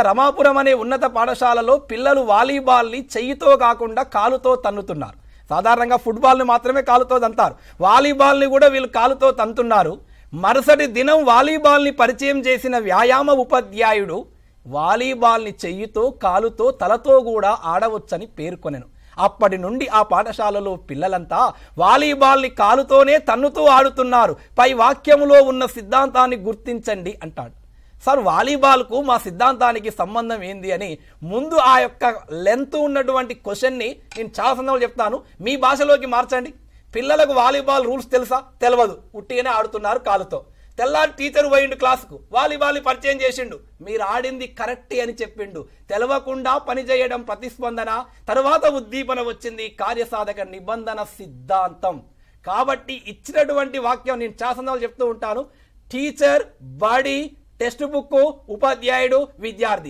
రమాపురం అనే ఉన్నత పాఠశాలలో పిల్లలు వాలీబాల్ని చెయ్యితో కాకుండా కాలుతో తన్నుతున్నారు. సాధారణంగా ఫుట్బాల్ని మాత్రమే కాలుతో తంతారు, వాలీబాల్ని కూడా వీళ్ళు కాలుతో తంతున్నారు. మరుసటి దినం వాలీబాల్ని పరిచయం చేసిన వ్యాయామ ఉపాధ్యాయుడు వాలీబాల్ని చెయ్యితో కాలుతో తలతో కూడా ఆడవచ్చని పేర్కొనెను. అప్పటి నుండి ఆ పాఠశాలలో పిల్లలంతా వాలీబాల్ని కాలుతోనే తన్నుతూ ఆడుతున్నారు. పై వాక్యములో ఉన్న సిద్ధాంతాన్ని గుర్తించండి అంటాడు. సార్, వాలీబాల్కు మా సిద్ధాంతానికి సంబంధం ఏంది అని ముందు ఆ యొక్క లెంత్ ఉన్నటువంటి క్వశ్చన్ని నేను చాలా సందర్భాలు చెప్తాను, మీ భాషలోకి మార్చండి. పిల్లలకు వాలీబాల్ రూల్స్ తెలుసా? తెలియదు, ఉట్టిగానే ఆడుతున్నారు కాలుతో. తెల్లారి టీచర్ పోయిండు క్లాసుకు, వాలీబాల్ని పరిచయం చేసిండు, మీరు ఆడింది కరెక్టే అని చెప్పిండు. తెలవకుండా పనిచేయడం ప్రతిస్పందన, తర్వాత ఉద్దీపన వచ్చింది కార్యసాధక నిబంధన సిద్ధాంతం. కాబట్టి ఇచ్చినటువంటి వాక్యం నేను చాలా సందర్భాలు చెప్తూ ఉంటాను, టీచర్, బడి, టెక్స్ట్ బుక్, ఉపాధ్యాయుడు, విద్యార్థి.